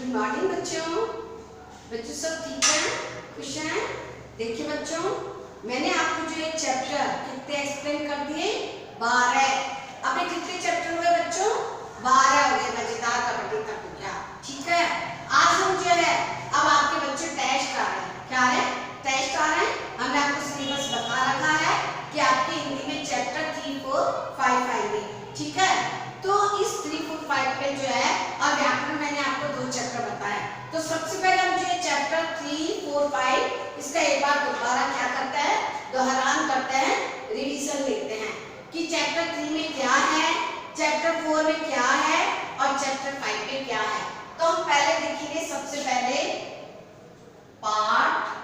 Good morning बच्चों। बच्चों सब ठीक हैं, खुश हैं? देखिए बच्चों, मैंने आपको जो एक चैप्टर कितने एक्सप्लेन कर दिए, 12। अब कितने चैप्टर हुए बच्चों? 12 हो गए। मजेदार कबड्डी तक हो गया, ठीक है। आज हम जो है अब आपके बच्चे टेस्ट आ रहे हैं। क्या है? टेस्ट आ रहे हैं। हमने आपको सिलेबस बता रखा है कि आपके हिंदी में चैप्टर 3, 4, 5 आएंगे, ठीक है। तो इस 3, 4, 5 पे जो है और व्याकरण मैंने आपको 2 चैप्टर बताए। तो सबसे पहले हम जो चैप्टर 3, 4, 5 इसका एक बार दोबारा क्या करते हैं, दोहरान करते हैं, रिवीजन लेते हैं कि चैप्टर 3 में क्या है, चैप्टर 4 में क्या है और चैप्टर 5 में क्या है। तो हम पहले देखेंगे सबसे पहले पार्ट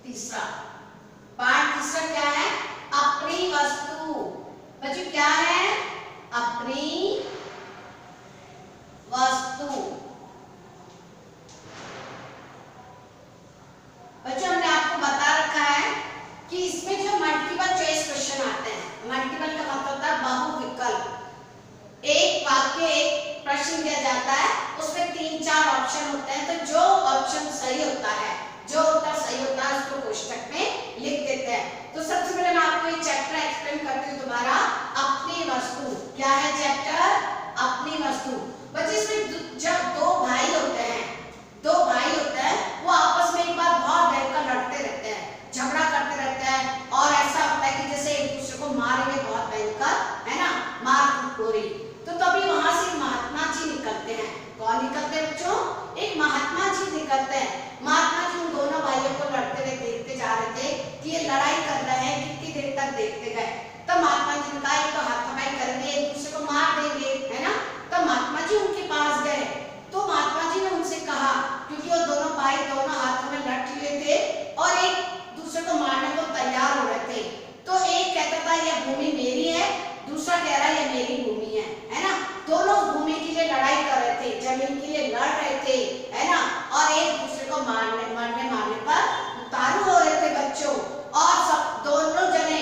तीसरा। पार्ट तीसरा क्या है? अपनी वस्तु। बच्चों क्या है? अपनी वस्तु। बच्चों हमने आपको बता रखा है कि इसमें जो मल्टीपल चॉइस क्वेश्चन आते हैं, मल्टीपल का मतलब होता है बहुविकल्प। एक वाक्य एक प्रश्न दिया जाता है, उसमें 3-4 ऑप्शन होते हैं, तो जो ऑप्शन सही होता है, जो उत्तर सही होता है उसको कोष्ठक में लिख देते हैं। तो सबसे पहले मैं आपको ये चैप्टर एक्सप्लेन करती हूँ दोबारा। अपनी वस्तु क्या है? चैप्टर अपनी वस्तु। बच्चे इसमें जब दो भाई होते हैं, वो आपस में एक बार बहुत भयंकर लड़ते रहते हैं, झगड़ा करते रहते हैं और ऐसा होता है कि जैसे एक दूसरे को मारेंगे, बहुत भयंकर है ना, मार गोरी। तो तभी वहां से महात्मा जी निकलते हैं। कौन निकलते हैं बच्चों? एक महात्मा जी निकलते हैं। महात्मा जी उन दोनों भाइयों को लड़ते हुए देखते जा रहे थे कि ये लड़ाई कर रहे हैं, कितनी देर तक देखते गए। तब महात्मा जी ने कहा ये तो हाथापाई करेंगे, एक दूसरे को मार देंगे, है ना। तब महात्मा जी उनके पास गए। तो महात्मा जी ने उनसे कहा, क्योंकि वो दोनों भाई दोनों हाथों में लठ लिए थे और एक दूसरे को मारने को तैयार हो रहे थे। तो एक कहता था यह भूमि मेरी है, दूसरा कह रहा है यह मेरी भूमि है ना। दोनों भूमि के लिए लड़ाई कर रहे थे, जमीन के लिए लड़ रहे थे, है ना। और एक दूसरे को मारने पर उतारू हो रहे थे बच्चों। और सब दोनों जने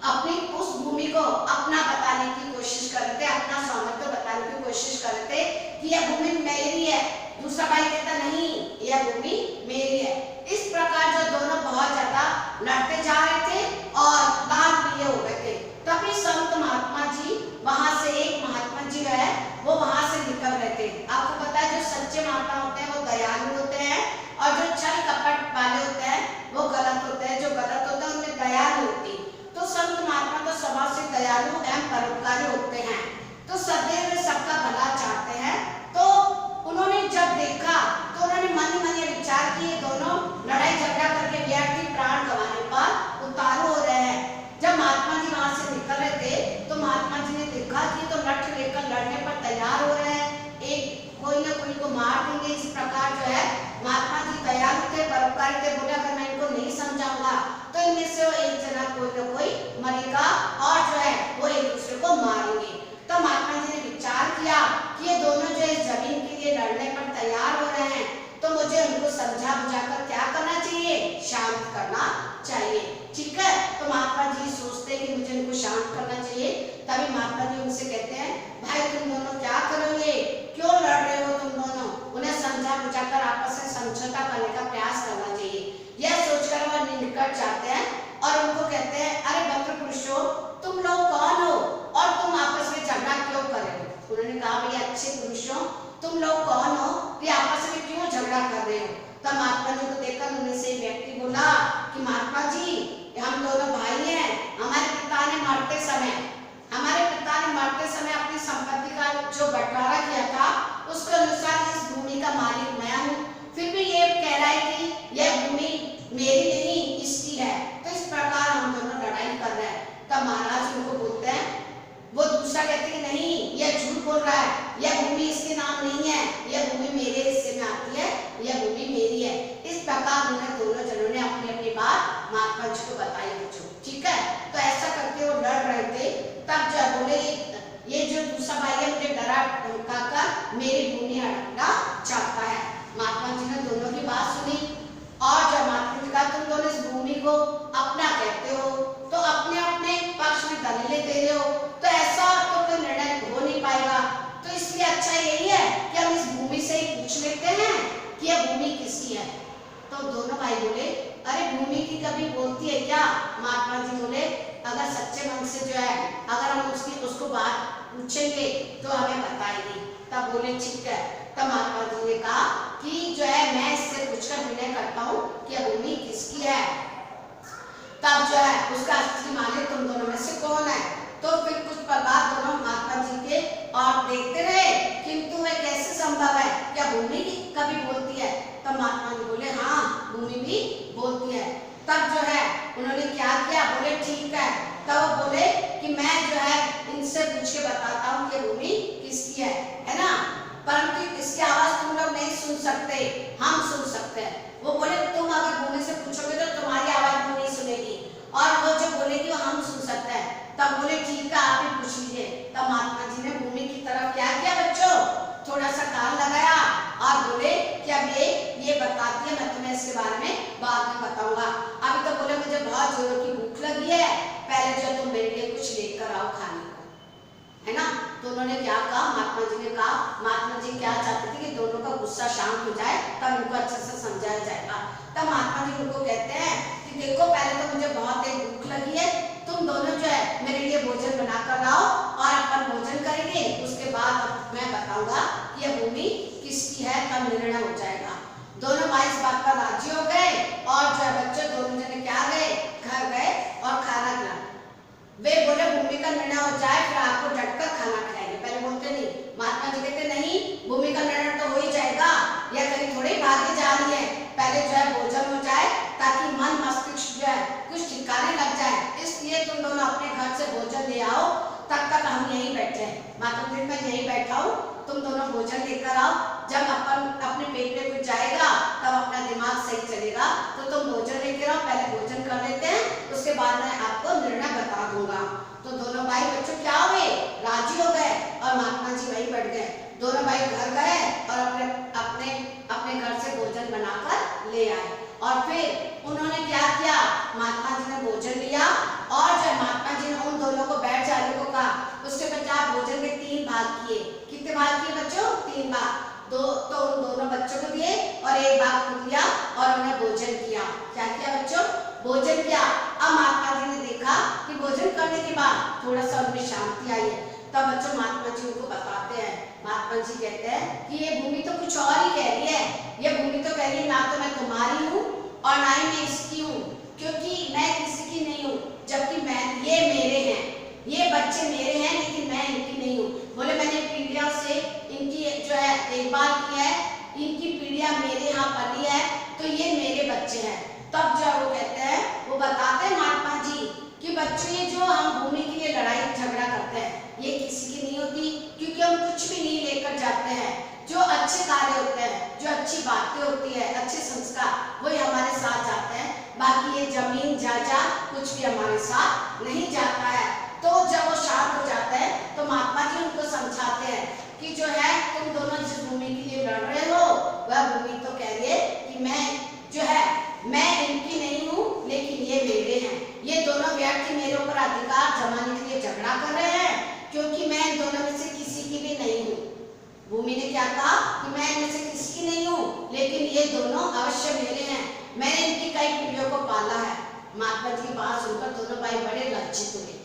अपनी उस भूमि को अपना बताने की कोशिश कर रहे थे, अपना स्वामित्व बताने की कोशिश कर रहे थे कि यह भूमि मेरी है। दूसरा भाई कहता नहीं, यह भूमि मेरी है। इस प्रकार जो दोनों बहुत ज्यादा लड़ते जा रहे थे और लाल पीले हो गए थे। तभी संत महात्मा जी वहां से, एक महात्मा जी है वो वहां से निकल रहे थे। आपको पता है जो सच्चे महात्मा होते हैं वो दयालु होते हैं और जो छल कपट वाले होते हैं वो गलत होते हैं। जो गलत होता है उनमें दया नहीं होती। तो संत महात्मा तो स्वभाव से दयालु एवं परोपकारी होते हैं, तो सदैव सबका भला चाहते हैं। तो उन्होंने जब देखा तो उन्होंने मन ही मन विचार किए, दोनों लड़ाई झगड़ा करके व्यक्ति प्राण गंवाने पर उतारू हो रहे हैं। जब महात्मा जी वहां से निकल रहे थे तो महात्मा जी ने देखा कि तो लठ लेकर लड़ने पर तैयार हो रहे हैं, एक कोई ना कोई को मार देंगे। इस प्रकार जो है महात्मा जी दयालु थे, परोपकारी थे। बोले अगर मैं इनको नहीं समझाऊंगा तो इनमें से एक जना कोई ना कोई मरेगा और जो है वो एक दूसरे को मारेंगे। तो महात्मा जी ने विचार किया कि ये दोनों जो इस जमीन के लिए लड़ने पर तैयार हो रहे हैं, तो मुझे उनको समझा बुझाकर क्या करना चाहिए, शांत करना चाहिए, ठीक है। तो महात्मा जी सोचते हैं कि मुझे इनको शांत करना चाहिए। तभी महात्मा जी उनसे कहते हैं भाई तुम दोनों क्या करोगे, क्यों लड़ रहे हो तुम दोनों। उन्हें समझा बुझाकर आपस में समझौता करने का प्रयास करना चाहिए। यह सोचकर वह निकट जाते हैं और उनको कहते हैं अरे भद्र पुरुषों, तुम लोग कौन हो और तुम आपस में झगड़ा क्यों कर रहे हो। उन्होंने कहा भाई अच्छे पुरुषों, तुम लोग कौन हो कि आपस में क्यों झगड़ा कर रहे हो। तब महात्मा जी को देखकर उनमें से व्यक्ति बोला कि महात्मा जी हम दोनों भाई हैं, हमारे पिता ने मरते समय अपनी संपत्ति का जो बंटवारा किया था उसके अनुसार इस भूमि का मालिक मैं हूँ, फिर भी ये कह रहा है कि यह भूमि मेरी नहीं इसकी है। तो इस प्रकार हम दोनों लड़ाई कर रहे हैं। तब महाराज उनको बोलते हैं, वो दूसरा कहते हैं नहीं यह झूठ बोल रहा है, यह भूमि इसके नाम नहीं है, यह भूमि मेरे हिस्से में आती है, यह भूमि मेरी है। अगर हम उसको बात पूछेंगे तो हमें बताएगी। तब बोले ठीक है। तब महात्मा जी ने कहा कि जो है मैं इससे पूछकर निर्णय करता हूँ कि भूमि किसकी है। तब जो है उसका असली मालिक तुम दोनों में से कौन है। तो फिर कुछ पल बाद दोनों महात्मा जी के और देखते रहे, किंतु वह कैसे संभव है, क्या भूमि कभी बोलती है। तब महात्मा जी बोले हाँ भूमि भी बोलती है। तब जो है उन्होंने क्या किया, बोले ठीक है। तब वो बोले कि मैं जो है इनसे पूछ के बताता हूँ कि भूमि किसकी है ना, परंतु इसकी आवाज तुम लोग नहीं सुन सकते, हम सुन सकते हैं। वो बोले तुम अगर भूमि से पूछोगे तो तुम्हारी आवाज वो नहीं सुनेगी और वो जो बोलेगी वो हम सुन सकते हैं। तब बोले ठीक है आप ही पूछ लीजिए। तब महात्मा जी ने भूमि की तरफ क्या किया बच्चों, थोड़ा सा कान लगाया और बोले कि अब ये बताती है, मैं तुम्हें इसके बारे में बाद में बताऊंगा। अभी तो बोले मुझे बहुत जोरों की भूख लगी है, पहले जो तुम मेरे लिए कुछ लेकर आओ खाने को, है ना। तो उन्होंने क्या कहा, महात्मा जी ने कहा, महात्मा जी क्या चाहते थे कि दोनों का गुस्सा शांत हो जाए तब उनको अच्छे से समझाया जाएगा। तब महात्मा जी उनको कहते हैं कि देखो पहले तो मुझे बहुत तेज भूख लगी है, तुम दोनों जो है मेरे लिए भोजन बनाकर लाओ और अपन भोजन करेंगे, उसके बाद मैं बताऊंगा कि यह भूमि किसकी है, तब निर्णय हो जाएगा। दोनों भाई इस बात पर राजी हो गए और जो है बच्चे दोनों जने क्या गए, घर गए और खाना खिला। वे बोले भूमि का निर्णय हो जाए फिर आपको डटकर खाना खिलाएंगे। पहले बोलते नहीं, महात्मा जी कहते नहीं भूमि का निर्णय तो हो ही जाएगा, या कहीं थोड़ी भागे जा रही है, पहले जो है भोजन हो जाए ताकि मन मस्तिष्क जो है कुछ ठिकाने लग जाए, इसलिए तुम दोनों अपने घर से भोजन ले आओ, तब तक हम यहीं बैठे हैं। महात्मा जी मैं यहीं बैठा हूँ, तुम दोनों भोजन लेकर आओ, जब अपन अपने पेट में कुछ जाएगा तब अपना दिमाग सही चलेगा, तो तुम भोजन लेकर आओ, पहले भोजन कर लेते हैं, उसके बाद मैं आपको निर्णय बता दूंगा। तो दोनों भाई बच्चों क्या हुए, राजी हो गए और महात्मा जी वहीं बैठ गए। दोनों भाई घर गए और अपने अपने अपने घर से भोजन बनाकर ले आए और फिर उन्होंने क्या किया, महात्मा जी ने भोजन लिया और जब महात्मा जी ने उन दोनों को बैठ जाने को कहा, उसके पश्चात भोजन के 3 भाग किए। कितने भाग किए बच्चों, 3 भाग। तो उन दोनों बच्चों को दिए और 1 भाग खुद लिया और उन्हें भोजन किया। क्या किया बच्चों, भोजन किया। अब महात्मा जी ने देखा कि भोजन करने के बाद थोड़ा सा उनमें शांति आई है। तब बच्चों महात्मा जी उनको बताते हैं, महात्मा जी कहते हैं कि ये भूमि तो कुछ और ही कह रही है, ये भूमि तो कह रही है ना तो मैं तुम्हारी हूँ और ना ही मैं इसकी हूँ, क्योंकि मैं किसी की नहीं हूँ, जबकि ये मेरे हैं, ये बच्चे मेरे हैं लेकिन मैं इनकी नहीं हूँ। बोले मैंने पीढ़ियों से इनकी जो है देखभाल की है, इनकी पीढ़ियां मेरे यहाँ पली है, तो ये मेरे बच्चे हैं। तब जब वो कहते हैं, वो बताते हैं महात्मा जी कि बच्चों ये जो हम भूमि के लिए लड़ाई झगड़ा करते हैं ये किसी की नहीं होती, क्योंकि हम कुछ भी नहीं लेकर जाते हैं। जो अच्छे कार्य होते हैं, जो अच्छी बातें होती है, अच्छे संस्कार, वही हमारे साथ जाते हैं, बाकी ये जमीन जायदाद कुछ भी हमारे साथ नहीं जाता है। तो जब वो शांत हो जाते हैं तो महात्मा जी उनको समझाते हैं कि जो है तुम दोनों जिस भूमि के लिए लड़ रहे हो वह भूमि तो कह रही है कि मैं जो है मैं इनकी नहीं हूँ लेकिन ये मेरे हैं। ये दोनों व्यक्ति मेरे ऊपर अधिकार जमाने के लिए झगड़ा कर रहे हैं, क्योंकि मैं इन दोनों में से किसी की भी नहीं हूँ। भूमि ने क्या कहा कि मैं इनमें से किसी की नहीं हूँ, लेकिन ये दोनों अवश्य मेरे हैं, मैंने इनकी कई पीढ़ियों को पाला है। महात्मा जी की बात सुनकर दोनों भाई बड़े लज्जित हुए,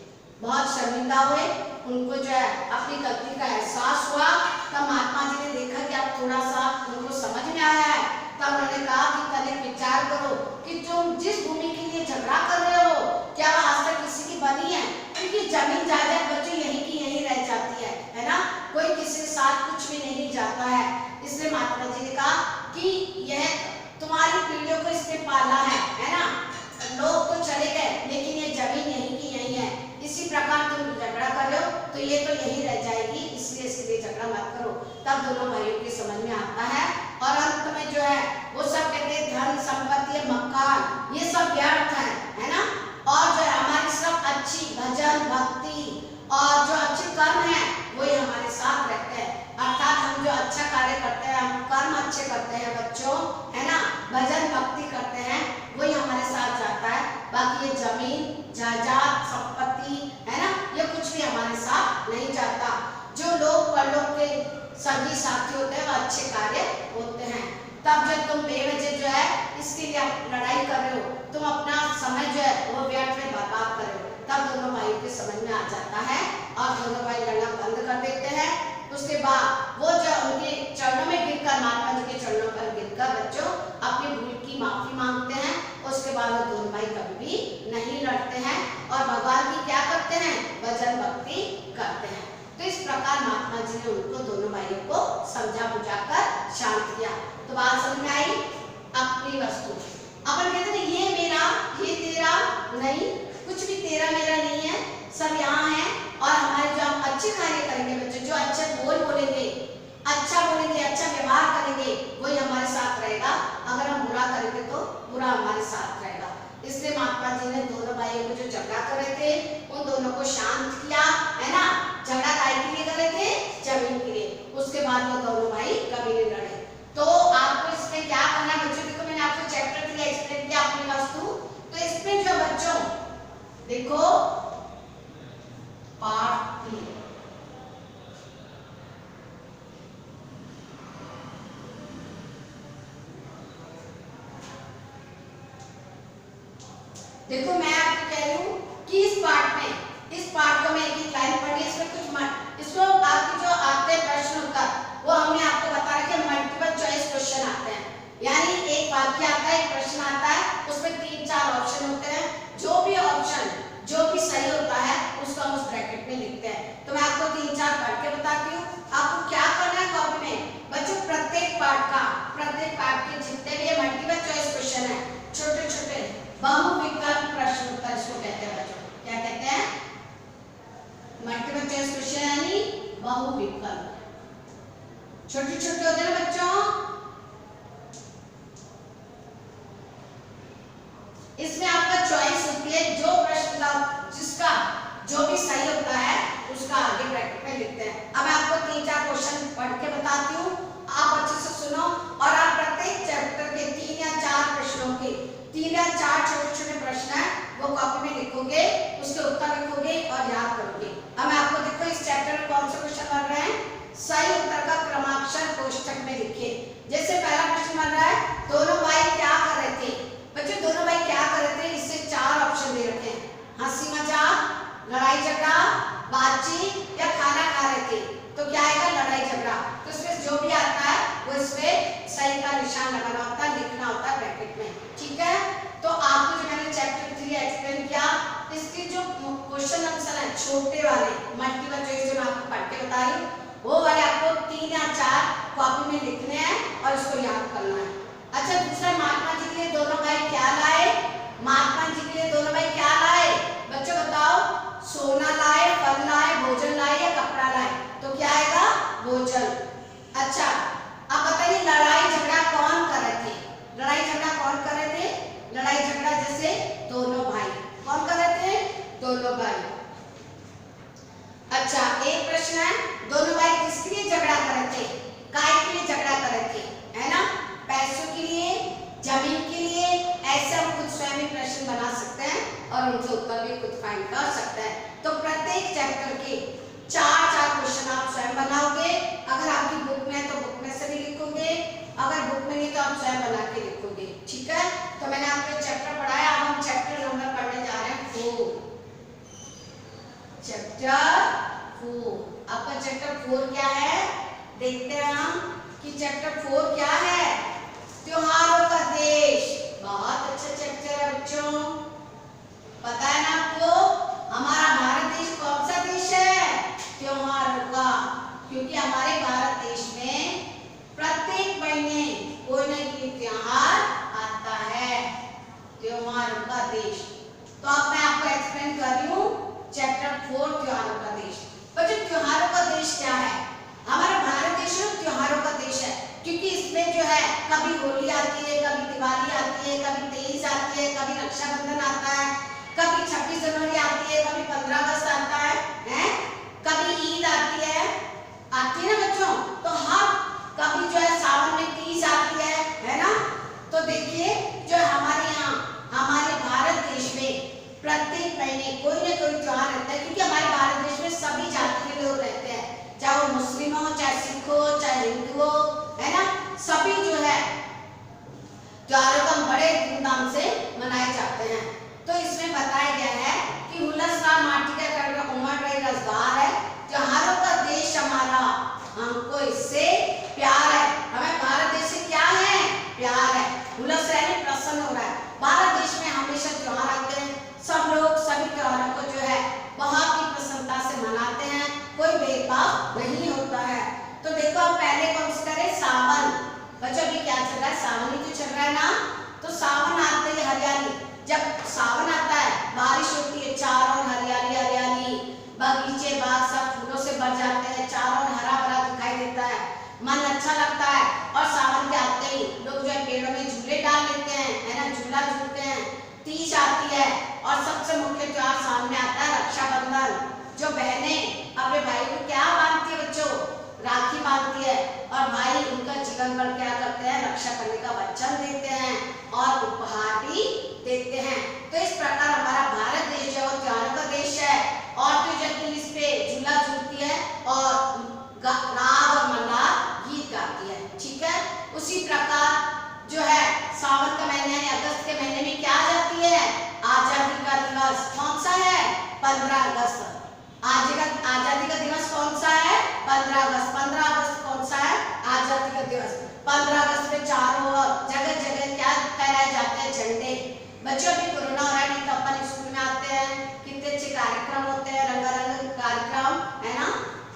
बहुत शर्मिंदा हुए, उनको जो है अपनी गलती का एहसास हुआ। तब महात्मा जी ने देखा कि अब थोड़ा सा उनको समझ में आया है, तब उन्होंने कहा कि तनिक विचार करो कि तुम जिस भूमि के लिए झगड़ा कर रहे हो क्या वह आज तक किसी की बनी है, क्योंकि जमीन जायदाद बच्चों यहीं की यहीं रह जाती है ना, कोई किसी के साथ कुछ भी नहीं जाता है। इसलिए महात्मा जी ने कहा कि यह तुम्हारी पीढ़ियों को इसने पाला है ना, लोग तो चले गए लेकिन ये जमीन यहीं की यहीं है, इसी प्रकार तुम झगड़ा कर रहे हो तो ये तो यहीं रह जाएगी, इसलिए इसके लिए झगड़ा मत करो। तब दोनों भाइयों की समझ में आता है और अंत में जो है वो सब कहते हैं धन संपत्ति मकान ये सब व्यर्थ है ना, और जो है हमारी सब अच्छी भजन भक्ति और जो अच्छे कर्म है वही हमारे साथ रहते हैं, अर्थात हम जो अच्छा कार्य करते हैं, हम कर्म अच्छे करते हैं बच्चों, है ना, भजन भक्ति करते हैं, वही हमारे साथ जाता है। बाकी ये जमीन जायदाद संपत्ति है ना, ये कुछ भी हमारे साथ नहीं जाता। जो लोग परलोक के सभी साथी होते हैं वो अच्छे कार्य होते हैं। तब जब तुम बेवजह जो है इसके लिए लड़ाई कर रहे हो, तुम अपना समय जो है वो व्यर्थ में बर्बाद कर रहे हो, तब दोनों भाइयों के समझ में आ जाता है दोनों भाई लड़ना बंद कर देते हैं। उसके बाद वो जो उनके चरणों में गिरकर, महात्मा जी के चरणों पर गिरकर बच्चों अपनी भूल की माफी मांगते हैं। उसके बाद वो दोनों भाई कभी भी नहीं लड़ते हैं और भगवान की क्या करते हैं, भजन भक्ति करते हैं। तो इस प्रकार महात्मा जी ने उनको दोनों भाइयों को समझा बुझाकर शांत किया। तो बात समझ में आई। अपनी वस्तु अपन कहते हैं ये मेरा, ये तेरा नहीं, कुछ भी तेरा मेरा नहीं है, सब यहाँ है। और हमारे जो हम अच्छे कार्य करेंगे बच्चों, जो अच्छे बोलेंगे, अच्छा बोलेंगे, अच्छा व्यवहार करेंगे, वही हमारे साथ रहेगा। अगर हम बुरा करेंगे तो बुरा हमारे साथ रहेगा। इसलिए महात्मा जी ने दोनों भाइयों को जो झगड़ा कर रहे थे उन दोनों को शांत किया, है ना। झगड़ा काय के लिए कर रहे थे, जमीन के लिए। उसके बाद वो दोनों भाई कभी नहीं लड़े। तो आपको इसमें क्या करना है बच्चों, देखो मैंने आपको चैप्टर के लिए एक्सप्लेन किया अपनी वस्तु। तो इसमें जो बच्चों देखो पार्ट 3, देखो मैं आपको कह रही हूँ कि इस पार्ट को मैं एक लाइन पढ़ी, इसमें कुछ इसको आपके जो आते हैं प्रश्न उत्तर, वो हमने आपको बता रखा है मल्टीपल चॉइस क्वेश्चन आते हैं। यानी एक वाक्य आता है, एक प्रश्न आता है, उसमें 3-4 ऑप्शन होते हैं। जो भी ऑप्शन जो भी सही होता है उसको हम उस ब्रैकेट में लिखते हैं। तो मैं आपको 3-4 पढ़ के बताती हूँ। आपको क्या करना है कॉपी में बच्चों, प्रत्येक पार्ट के जितने भी मल्टीपल चॉइस क्वेश्चन है, छोटे छोटे बहुविकल्प प्रश्न उत्तर इसको कहते हैं बच्चों। क्या कहते हैं, मल्टीपल चॉइस क्वेश्चन यानी बहुविकल्प। छोटे छोटे होते हैं बच्चों। इसमें आपका चॉइस होती है, जो प्रश्न जिसका जो भी सही होता है उसका आगे ब्रैकेट में लिखते हैं। अब मैं आपको 3-4 क्वेश्चन पढ़ के बताती हूँ, आप अच्छे से सुनो और आप प्रत्येक चैप्टर के 3 या 4 प्रश्नों के 3 या 4 छोटे छोटे प्रश्न है वो कॉपी में लिखोगे, उसके उत्तर लिखोगे और याद करोगे। अब मैं आपको देखो इस चैप्टर में कौन से क्वेश्चन बन रहे हैं, सही उत्तर का क्रमाक्षर कोष्ठक में लिखिए। जैसे पहला प्रश्न बन रहा है, दोनों भाई क्या कर रहे थे बच्चों, दोनों भाई क्या कर रहे थे, इससे 4 ऑप्शन दे रखे हैं, हंसी मजाक, लड़ाई झगड़ा, बातचीत या खाना खा रहे थे। तो क्या आएगा, लड़ाई झगड़ा। तो इसमें जो भी आता है वो इसमें सही का निशान लगाना होता है, लिखना होता है ब्रैकेट में, ठीक है। तो आपको जो मैंने चैप्टर 3 एक्सप्लेन किया, इसके जो क्वेश्चन आंसर है छोटे वाले मल्टीपल चॉइस जो मैं आपको पढ़ के बता रही हूँ, वो वाले आपको 3 या 4 कॉपी में लिखने हैं और इसको याद करना है। अच्छा, दूसरा महात्मा जी के लिए दोनों भाई क्या लाए, महात्मा जी के लिए दोनों भाई क्या लाए बच्चों बताओ, सोना लाए, फल लाए, भोजन लाए या कपड़ा लाए। तो क्या आएगा, भोजन। अच्छा, अब बताइए लड़ाई झगड़ा कौन कर रहे थे, लड़ाई झगड़ा कौन कर रहे थे, लड़ाई झगड़ा जैसे दोनों भाई, कौन कर रहे थे, दोनों भाई। अच्छा, एक प्रश्न है, दोनों भाई किसके लिए झगड़ा कर रहे थे, काय के लिए झगड़ा कर रहे थे, है ना, पैसों के लिए, जमीन के लिए। ऐसे हम खुद स्वयं ही प्रश्न बना सकते हैं और उनके उत्तर भी खुद फाइंड कर सकते हैं। तो प्रत्येक चैप्टर के 4-4 क्वेश्चन आप स्वयं बनाओगे। अगर आपकी बुक में है तो बुक में से भी लिखोगे, अगर बुक में नहीं तो आप स्वयं बना के लिखोगे, ठीक है। तो मैंने आपको चैप्टर पढ़ाया, अब हम चैप्टर नंबर पढ़ने जा रहे हैं 4। चैप्टर 4, आपका चैप्टर 4 क्या है, देखते हैं हम कि चैप्टर 4 क्या है, त्योहारों का देश। बहुत अच्छा चैप्टर है बच्चों, पता है ना आपको, हमारा भारत देश कौन सा देश है, त्योहारों का। क्योंकि हमारे भारत देश में प्रत्येक महीने कोई न कोई त्योहार आता है, त्योहारों का देश। तो अब मैं आपको एक्सप्लेन कर रही हूँ चैप्टर 4 त्योहारों का देश। बच्चों त्योहारों का देश क्या है, हमारा भारत देश त्योहारों का देश है। क्योंकि इसमें जो है कभी होली आती है, कभी दिवाली आती है, कभी 23 आती है, कभी रक्षाबंधन आता है, कभी 26 जनवरी आती है, कभी 15 अगस्त आता है, कभी ईद आती है ना बच्चों। तो हाँ, कभी जो है सावन में 30 आती है ना। तो देखिए जो हमारे यहाँ हमारे भारत देश में प्रत्येक महीने कोई ना कोई त्योहार रहता है। क्योंकि हमारे भारत देश में सभी जाति के लोग रहते हैं, चाहे वो मुस्लिम हो, चाहे सिख हो, चाहे हिंदू हो, है ना। सभी जो है त्योहारों को बड़े धूमधाम से मनाए जाते हैं। तो इसमें बताया गया है कि हुलसदार माटी का कण उमड़ रही रसदार है, को इससे प्यार है, हमें भारत देश से क्या है, प्यार है, उल्लास रहने प्रसन्न हो रहा है। भारत देश में हमेशा त्योहार आते हैं, सब लोग सभी त्योहारों को जो है बहुत ही प्रसन्नता से मनाते हैं, कोई भेदभाव नहीं होता है। तो देखो अब पहले कौन सी करें, सावन। बच्चों भी क्या चल रहा है, सावन ही तो चल रहा है ना। तो सावन आते ही हरियाली, जब सावन आता है बारिश होती है, चारों हरियाली हरियाली, बगीचे बाग सब फूलों से भर जाते हैं, चारों हरा भरा दिखाई देता है, मन अच्छा लगता है। और सावन के आते ही लोग जो है पेड़ों में झूले डाल लेते हैं, है ना, झूला झूलते हैं। तीज आती है और सबसे मुख्य त्योहार सामने आता है रक्षाबंधन, जो बहनें अपने भाई को क्या बांधती है बच्चों, राखी बांधती है, और भाई उनका जीवन भर क्या करते हैं, रक्षा करने का वचन देते हैं और उपहार भी देते हैं। तो इस प्रकार हमारा भारत देश जो त्योहारों का देश है, और तो जब इस पे झूला झूलती है और राग और मल्लाह गीत गाती है, ठीक है। उसी प्रकार जो है सावन का महीने यानी अगस्त के महीने में क्या आ जाती है, आजादी का दिवस। कौन सा है, 15 अगस्त। आजादी का दिवस कौन सा है, 15 अगस्त। 15 अगस्त कौन सा है, आजादी का दिवस। 15 अगस्त में चारों ओर जगह जगह क्या फहराए जाते हैं, झंडे। बच्चों अभी कोरोना हो रहा है, नहीं तो अपन स्कूल में आते हैं, कितने अच्छे कार्यक्रम होते हैं, रंगारंग कार्यक्रम, है ना।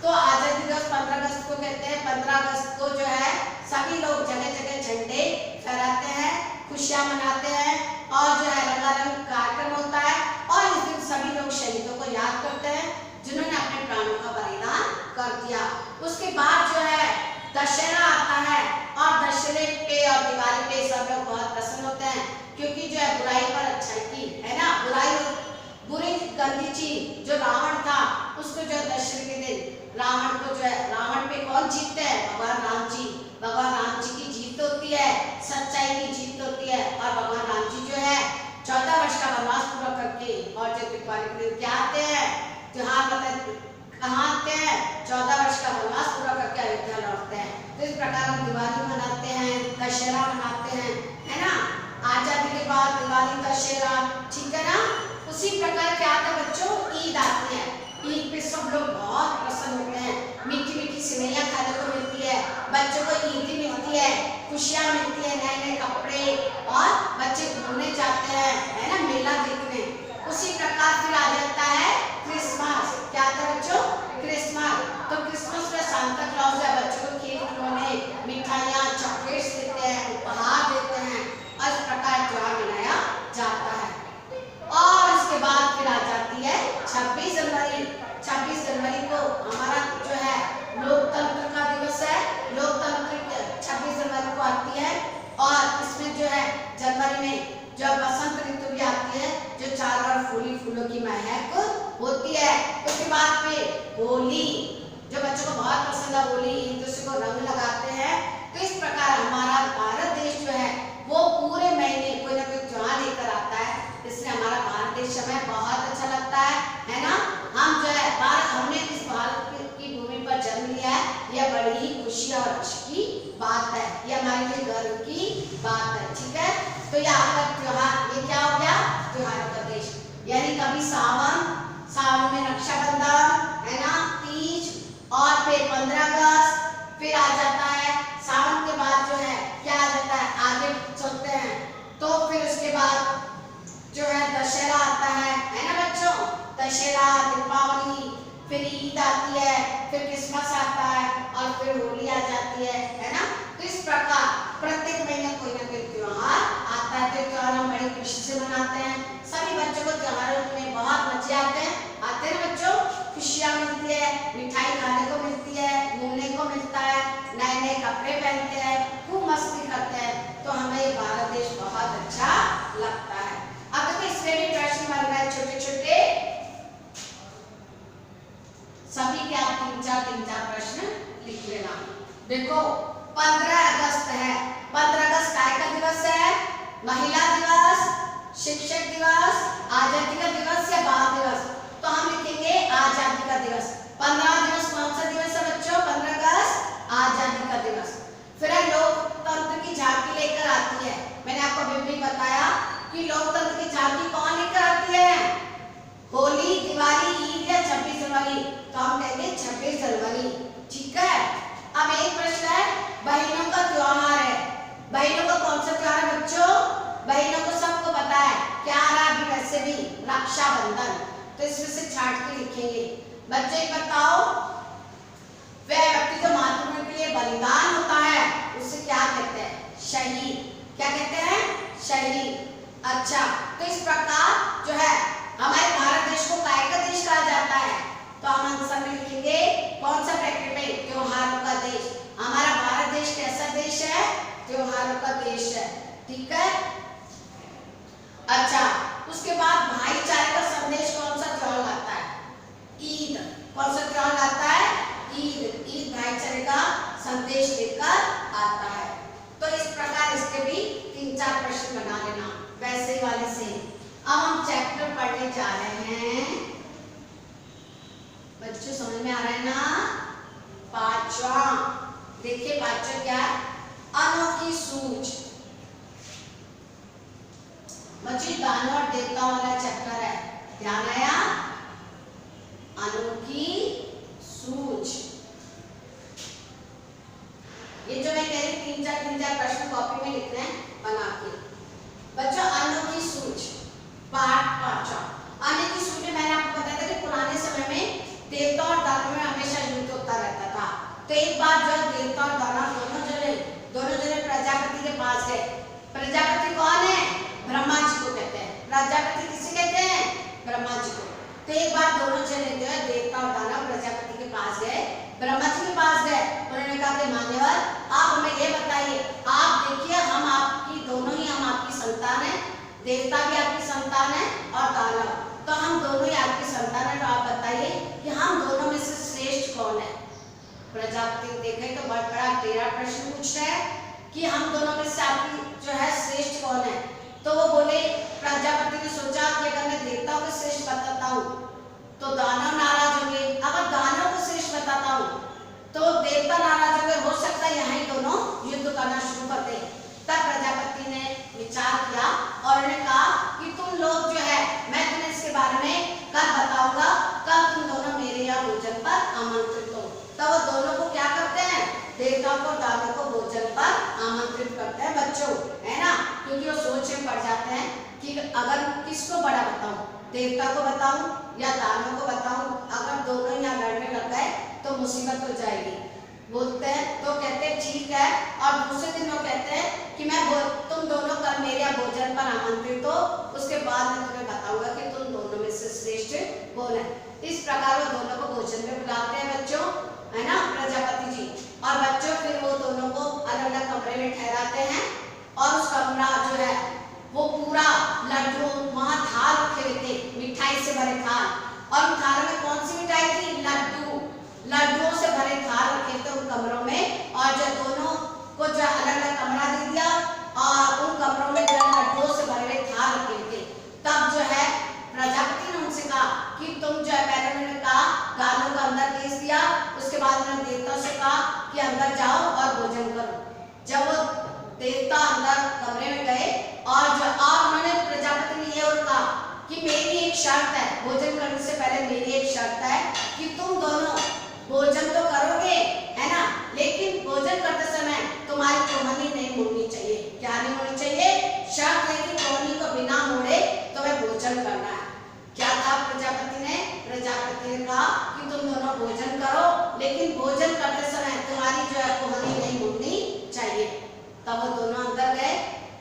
तो आजादी दिवस 15 अगस्त को कहते हैं। 15 अगस्त को जो है सभी लोग जगह जगह झंडे फहराते हैं, खुशियां मनाते हैं, और जो है रंगारंग कार्यक्रम होता है। और इस दिन सभी लोग शहीदों को याद करते हैं जिन्होंने अपने प्राणों का बलिदान कर दिया। उसके बाद जो है दशहरा आता है, और दशहरे पे और दिवाली पे सब लोग बहुत प्रसन्न होते हैं, क्योंकि जो है बुराई पर अच्छाई की, है ना, बुरी गंदी चीज जो रावण था उसको जो दशहरे के दिन रावण को जो है, रावण पे कौन जीतते हैं, भगवान राम जी। भगवान राम जी की जीत होती है, सच्चाई की जीत होती है। और भगवान राम जी जो है 14 वर्ष का वनवास पूरा करके और जो दिवाली के दिन क्या आते हैं, त्योहार मतलब कहाँ आते हैं, 14 वर्ष का वनवास पूरा करके अयोध्या लौटते हैं। तो इस प्रकार हम दिवाली मनाते हैं, दशहरा मनाते हैं, है ना। आजादी के बाद दिवाली, दशहरा, ठीक है ना। उसी प्रकार क्या आता है बच्चों, ईद आती है। ईद पे सब लोग बहुत प्रसन्न होते हैं, मीठी मीठी सेवइयां खाने को मिलती है, बच्चों को ईदी मिलती है, खुशियां मिलती है, नए नए कपड़े, और बच्चे घूमने जाते हैं, है ना, मेला देखने। उसी प्रकार फिर आ जाता है क्रिसमस। क्या आता है बच्चों, क्रिसमस। तो क्रिसमस में सांता क्लॉज है, बच्चों को खेल खिलौने, मिठाइयाँ, चॉकलेट्स देते हैं, उपहार देते हैं, और इस प्रकार त्योहार मनाया जाता है। और इसके बाद फिर आ जाती है 26 जनवरी। 26 जनवरी को हमारा जो है लोकतंत्र का दिवस है। लोकतंत्र 26 जनवरी को आती है, और इसमें जो है जनवरी में जो बसंत ऋतु भी आती है, जो चारों ओर फूली फूलों की महक होती है। उसके बाद फिर होली, जो बच्चों को बहुत पसंद है, होली एक दूसरे को रंग लगाते हैं। तो इस प्रकार हमारा भारत देश जो है वो पूरे महीने कोई ना कोई त्योहार लेकर आता है, इसलिए हमारा भारत देश हमें बहुत अच्छा लगता है ना। हम जो है हमने इस भारत की भूमि पर जन्म लिया है, यह बड़ी ही खुशी और हर्ष की बात है, यह हमारे लिए गर्व की बात है, ठीक है। तो ये आपका त्योहार, ये क्या हो गया, त्योहारों का देश। यानी कभी सावन में रक्षाबंधन, है ना, तीज, और फिर 15 अगस्त, फिर आ जाता है सावन के बाद जो है क्या आ जाता है, आगे चलते हैं तो फिर उसके बाद जो है दशहरा आता है ना बच्चों। दशहरा, दीपावली, फिर ईद आती है, फिर क्रिसमस आता है, और फिर होली आ जाती है ना। तो इस प्रकार प्रत्येक महीने कोई ना कोई त्योहार आता है। तो त्योहार हम बड़ी खुशी से मनाते हैं। सभी बच्चों को त्योहारों में बहुत मजे आते हैं ना बच्चों। खुशियाँ मिलती है, मिठाई खाने को मिलती है, घूमने को मिलता है, नए नए कपड़े पहनते हैं, खूब मस्ती करते हैं। तो हमें ये भारत देश बहुत अच्छा लगता है। अब देखो इसमें भी प्रश्न बन रहे हैं छोटे छोटे, सभी के आप तीन चार प्रश्न लिख लेना। देखो 15 अगस्त है, 15 अगस्त काय का दिवस है, महिला दिवस, शिक्षक दिवस, आजादी का दिवस या बाल दिवस। तो हम लिखेंगे आजादी का दिवस। 15 दिवस कौन सा दिवस है बच्चों, 15 अगस्त आजादी का दिवस। फिर लोकतंत्र की झांकी लेकर आती है। मैंने आपको अभी भी बताया कि लोकतंत्र की झांकी कौन लेकर आती है, होली, दिवाली, ईद या 26 जनवरी। तो हम कहेंगे 26 जनवरी, ठीक है। अब रक्षाबंधन, तो इसमें से छांट के लिखेंगे। बच्चे बताओ, वह व्यक्ति जो मातृभूमि के लिए बलिदान होता है उसे क्या कहते हैं? शहीद। क्या कहते हैं? शहीद। अच्छा, तो इस प्रकार जो है हमारे भारत देश को काय का देश कहा जाता है? तो हम आंसर में लिखेंगे कौन सा ब्रैकेट में? त्योहारों का देश। हमारा भारत देश कैसा देश है? त्योहारों का देश है। ठीक है। अच्छा, उसके बाद भाईचारे का संदेश कौन सा त्योहार लाता है? ईद। कौन सा त्योहार लाता है? ईद। ईद भाईचारे का संदेश लेकर आता है। तो इस प्रकार इसके भी 3-4 प्रश्न बना लेना वैसे वाले से। अब हम चैप्टर पढ़ने जा रहे हैं। बच्चों समझ में आ रहा है ना? 5वां, देखिए 5वां क्या है? अनोखी सूझ। बच्चों दानव और देवताओं वाला चैप्टर है, ध्यान आया? अनोखी सूझ। ये जो मैं कह रही 3-4 प्रश्न कॉपी में लिखने हैं बना के। बच्चों अनोखी सूझ पाठ 5। अनोखी सूझ में मैंने आपको बताया था कि पुराने समय में देवता और दानव में हमेशा युद्ध होता रहता था। तो एक बार जब देवता और दानव दोनों जने प्रजापति के पास गए। प्रजापति कौन है? ब्रह्मा जी को कहते हैं। प्रजापति किसे कहते हैं? ब्रह्मा जी को। तो एक बार दोनों जने जो है देवता और दानव प्रजापति के पास गए, ब्रह्मा जी के पास गए। उन्होंने कहा कि मान्यवर, आप हमें ये बताइए, आप देखिए हम आपकी दोनों ही हम आपकी संतान है, देवता भी आपकी संतान है और दानव, तो हम दोनों ही आपकी संतान है, तो आप बताइए कि हम दोनों में से श्रेष्ठ कौन है? प्रजापति देखे तो बहुत बड़ा टेढ़ा प्रश्न पूछ रहा है कि हम दोनों में से आपकी जो है श्रेष्ठ कौन है? तो वो बोले, प्रजापति ने सोचा कि अगर मैं देवताओं को श्रेष्ठ बताता हूँ तो दानव नाराज होंगे, अगर दानव को श्रेष्ठ बताता हूँ तो देवता नाराज होंगे, हो सकता है यहाँ दोनों युद्ध करना शुरू कर दे। तब प्रजापति ने विचार किया और उन्होंने कहा कि तुम लोग जो है मैं तुम्हें इसके बारे में कल बताऊंगा, कल तुम दोनों मेरे यहाँ भोजन पर आमंत्रित हो। तब वो दोनों को क्या करते हैं? देवताओं को दानव को भोजन पर आमंत्रित करते हैं बच्चों, है ना? क्योंकि वो सोच में पड़ जाते हैं कि अगर किसको बड़ा बताऊं, देवता को बताऊं या दानव को बताऊं, अगर दोनों यहाँ लड़ने लग गए तो मुसीबत हो जाएगी। बोलते हैं तो कहते हैं ठीक है, और दूसरे दिन वो कहते हैं कि तुम दोनों कल मेरे यहाँ भोजन पर आमंत्रित हो, उसके बाद मैं तुम्हें बताऊंगा कि तुम दोनों में से श्रेष्ठ कौन है। इस प्रकार वो दोनों को भोजन में बुलाते हैं बच्चों, है ना, प्रजापति जी। और बच्चों फिर वो दोनों को अलग अलग कमरे में ठहराते हैं और उस कमरा जो है वो पूरा लड्डू, वहाँ थाल रखे हुए थे, मिठाई से भरे थाल, और थाल में कौन सी मिठाई थी? लड्डुओं से भरे थाल रखे थे उन कमरों में। और जो दोनों को जो अलग अलग कमरा दे दिया और उन कमरों में जो लड्डुओं से भरे हुए थाल रखे थे। तब जो है प्रजापति ने उनसे कहा कि तुम जो है, पहले उन्होंने कहा दानव को अंदर भेज दिया, उसके बाद उन्होंने देवताओं से कहा कि अंदर जाओ और भोजन करो। जब वो देवता अंदर कमरे में गए और उन्होंने प्रजापति ने ये और कहा कि मेरी एक शर्त है, भोजन करने से पहले मेरी एक शर्त है कि तुम दोनों भोजन तो करोगे, है ना, लेकिन भोजन करते समय तुम्हारी कोहनी नहीं मुड़नी चाहिए। क्या नहीं मुड़नी चाहिए? शर्त है कि कोहनी को बिना मोड़े तुम्हें भोजन करना है। क्या कहा प्रजापति ने? प्रजापति ने कहा कि तुम दोनों भोजन करो, लेकिन भोजन करते समय तुम्हारी जो है कोहनी नहीं मुड़नी चाहिए। तब वो दोनों अंदर गए।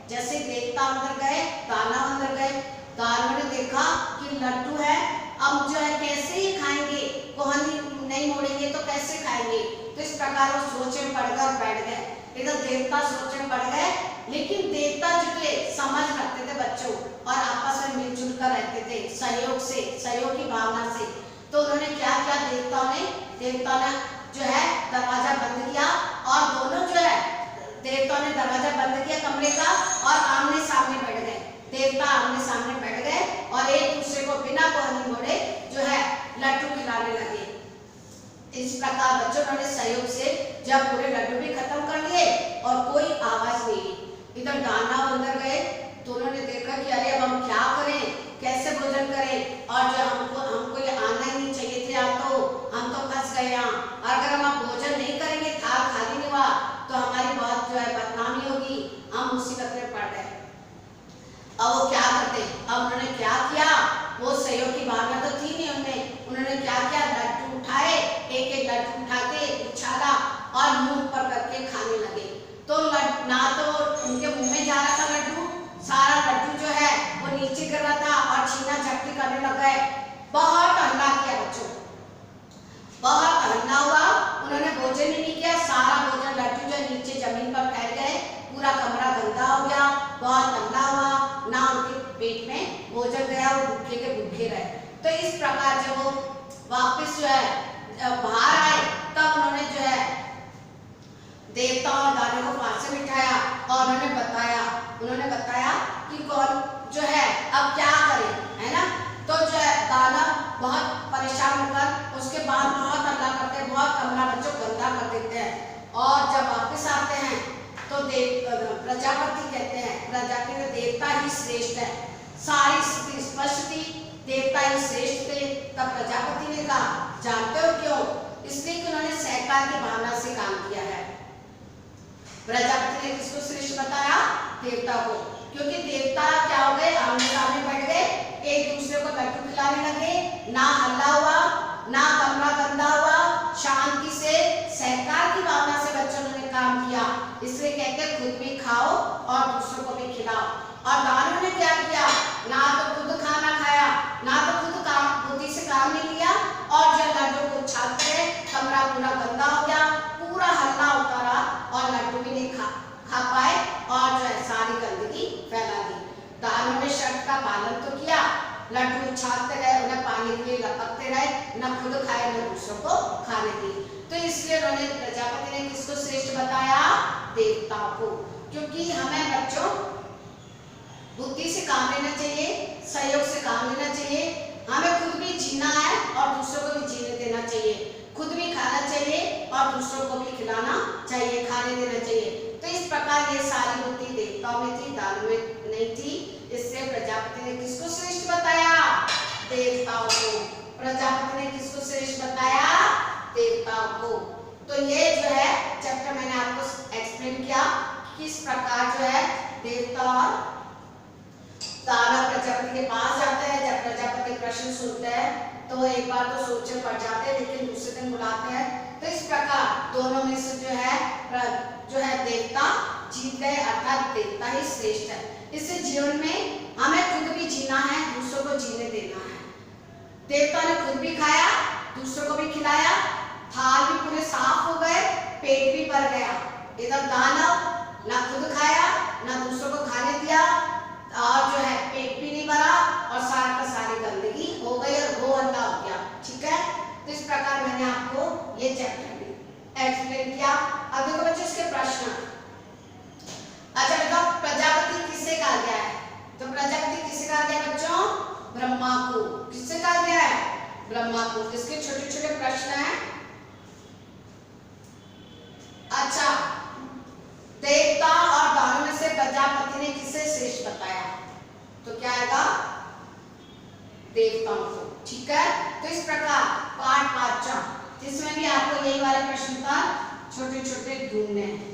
जैसे देवता अंदर गए, दानव अंदर गए। दानव ने देखा कि लड्डू है, अब जो है कैसे ही खाएंगे, कोहनी नहीं मोड़ेंगे तो कैसे खाएंगे। तो इस प्रकार वो सोच में पड़ गए और बैठ गए। इधर देवता सोच में पड़ गए, लेकिन देवता जो थे समझ रखते थे बच्चों और आपस में मिलजुल कर रहते थे, सहयोग की भावना से। तो उन्होंने क्या किया? देवता ने जो है दरवाजा बंद किया और दोनों जो है देवता ने दरवाजा बंद किया कमरे का और आमने सामने बैठ गए। देवता आमने सामने बैठ गए और एक दूसरे को बिना कोहनी मोड़े जो है लड्डू खिलाने लगे। इस प्रकार बच्चों ने सहयोग से जब पूरे लड्डू भी खत्म कर लिए और कोई आवाज नहीं। इधर दानव अंदर गए तो उन्होंने देखा कि अरे अब हम क्या करें, कैसे भोजन करें, और जो हमको ये आना ही नहीं चाहिए थे, हम तो फंस गए यहाँ। अगर हम भोजन नहीं करेंगे, थाल खाली नहीं हुआ तो हमारी बहुत जो है बदनामी होगी, हम मुसीबत में पड़ गए। अब वो क्या करते? अब उन्होंने क्या किया? बार जब वो वापस जो है बाहर आए तब उन्होंने जो है देवता और दानव को फांसी में बिठाया और उन्होंने बताया कि कौन जो है अब क्या करे, है ना। तो जो है दानव बहुत परेशान होकर उसके बाद बहुत हल्ला करते हैं, बहुत कमरा बच्चों गंदा कर देते हैं। और जब वापस आते हैं तो प्रजापति कहते हैं, प्रजापति देवता ही श्रेष्ठ है, सारी स्थिति स्पष्ट थी, देवता ही श्रेष्ठ थे। तब प्रजापति ने कहा जानते हो क्यों? इसलिए कि उन्होंने सहकार की भावना से काम किया है। प्रजापति ने किसको श्रेष्ठ बताया? देवता को, क्योंकि देवता क्या हो गए, आमने सामने बैठ गए, एक दूसरे को लड्डू खिलाने लगे, ना हल्ला हुआ, ना कमरा गंदा हुआ, शांति से सहकार की भावना से बच्चों ने काम किया। इसलिए कहते हैं खुद भी खाओ और दूसरों को भी खिलाओ। और दानव ने क्या किया? ना तो खुद खाना खाया, ना तो खुद बुद्धि से काम नहीं लिया, और जब लड्डू को उछालते रहे, कमरा पूरा गंदा हो गया, पूरा हल्ला होता रहा और लड्डू भी नहीं खा पाए और जो है सारी गंदगी फैला दी। दानव ने शर्त का पालन तो किया, लड्डू उछालते रहे, उन्हें पानी के लिए लपकते रहे, न खुद खाए न दूसरों को खाने दी। तो इसलिए उन्होंने प्रजापति ने किसको श्रेष्ठ बताया? देवताओं को। क्योंकि हमें बच्चों बुद्धि से काम लेना चाहिए, सहयोग से काम लेना चाहिए, हमें खुद भी जीना है और दूसरों को भी जीने देना चाहिए, खुद भी खाना चाहिए और दूसरों को भी खिलाना चाहिए, खाने देना चाहिए। तो इस प्रकार ये सारी बुद्धि देवताओं में थी, दानव में नहीं थी। इससे प्रजापति ने किसको श्रेष्ठ बताया? देवताओं को। प्रजापति ने किसको श्रेष्ठ बताया? देवताओं को। तो ये जो है चैप्टर मैंने आपको एक्सप्लेन किया किस प्रकार जो है देवता और दानव प्रजापति के पास जाते हैं। जब प्रजापति प्रश्न सुनते हैं तो एक बार तो सोचे पड़ जाते हैं, लेकिन दूसरे दिन बुलाते हैं। तो इस प्रकार दोनों में से जो है देवता जीत गए, अर्थात देवता ही श्रेष्ठ है। इससे जीवन में हमें खुद भी जीना है, दूसरों को जीने देना है। देवता ने खुद भी खाया, दूसरों को भी खिलाया, थाल भी पूरे साफ हो गए, पेट भी भर गया। इधर दानव ना खुद खाया ना दूसरों को खाने दिया और जो है पेट भी नहीं भरा और सारा का सारी गंदगी हो गई और वो हल्ला हो गया। ठीक है, तो इस प्रकार मैंने आपको ये चैप्टर भी एक्सप्लेन किया। अब देखो बच्चों इसके प्रश्न। अच्छा बताओ प्रजापति किसे कहा गया है? तो प्रजापति किसे कहा गया बच्चों? ब्रह्मा को। किससे कहा गया है? ब्रह्मा को। इसके छोटे छोटे प्रश्न हैं। अच्छा, देवता और दानव में से प्रजापति ने किसे श्रेष्ठ बताया? तो क्या आएगा? देवताओं को। ठीक है, तो इस प्रकार पाठ 5 जिसमें भी आपको यही वाले प्रश्न का छोटे छोटे ढूंढने हैं,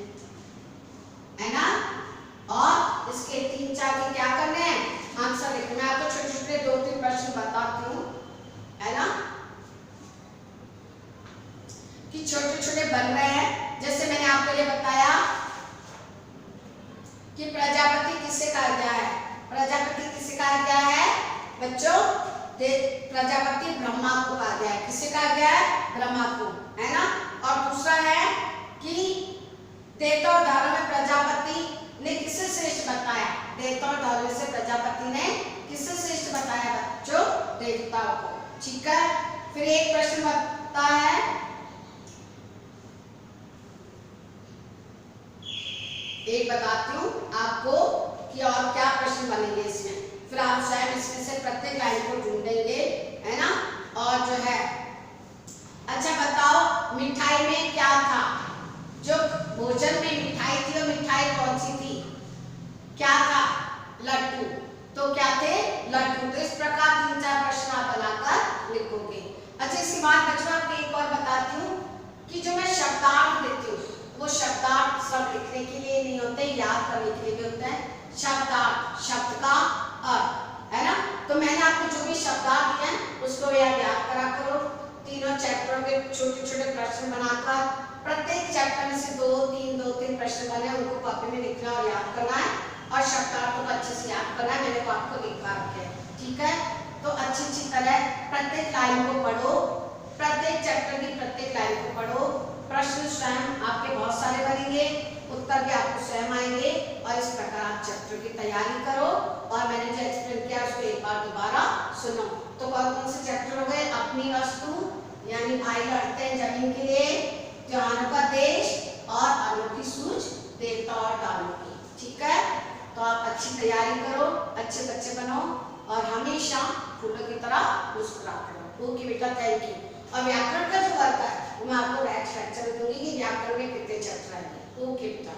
है ना। और इसके 3-4 के क्या करने हैं? आंसर लिखना। मैं आपको छोटे छोटे 2-3 प्रश्न बताती हूँ, है ना, कि छोटे छोटे बन रहे हैं। जैसे मैंने आपको ये बताया कि प्रजापति किसे कहा गया है? प्रजापति किसे कहा गया है बच्चों? प्रजापति ब्रह्मा को कहा गया है। किसे कहा गया है? ब्रह्मा को, है ना। और दूसरा है कि देवता और दानव में प्रजापति ने किसे श्रेष्ठ बताया? देवता और दानव से प्रजापति ने किसे श्रेष्ठ बताया बच्चों? देवताओं को। ठीक है, फिर एक प्रश्न बनता है, एक बताती हूँ आपको कि और क्या प्रश्न बनेंगे इसमें, फिर आप स्वयं इसमें से प्रत्येक लाइन को ढूंढेंगे, है ना। और जो है अच्छा बताओ मिठाई में क्या था? जो भोजन में मिठाई थी वो मिठाई कौन सी थी? क्या था? लड्डू। तो क्या थे? लड्डू। तो इस प्रकार 3-4 प्रश्न आप बनाकर लिखोगे। अच्छा, इसके बाद बच्चों आपको एक और बताती हूँ कि जो मैं शब्दार्थ देती हूँ वो शब्दार्थ सब लिखने के लिए नहीं होते, याद करने के लिए भी होते हैं। शब्दार्थ, शब्द का अर्थ, है ना। तो मैंने आपको जो भी शब्दार्थ दिए हैं उसको याद करा करो। तीनों चैप्टरों के छोटे छोटे प्रश्न बनाकर प्रत्येक चैप्टर में से 2-3 प्रश्न बने, उनको कॉपी में लिखना और याद करना है। और शब्दार्थों को अच्छे से याद करना है, मैंने को आपको लिखा रखे हैं। ठीक है, तो अच्छी तरह प्रत्येक लाइन को पढ़ो, प्रत्येक चैप्टर की प्रत्येक लाइन को पढ़ो। प्रश्न स्वयं आपके बहुत सारे बनेंगे, उत्तर भी आपको स्वयं आएंगे और इस प्रकार आप चैप्टर की तैयारी करो। और मैंने जो एक्सप्लेन किया उसको एक बार दोबारा सुनो। तो कौन कौन से चैप्टर हो गए? अपनी वस्तु यानी भाई लड़ते हैं जमीन के लिए, जवानों का देश और अनोखी सूझ देवता और दानों की। ठीक है, तो आप अच्छी तैयारी करो, अच्छे बच्चे बनो और हमेशा फूलों की तरह मुस्कुराते रहो। ओके बेटा, थैंक यू। और व्याकरण का जो वर्क है वो मैं आपको नेक्स्ट लेक्चर में दूंगी कि व्याकरण में कितने चैप्टर आएंगे। ओके बेटा।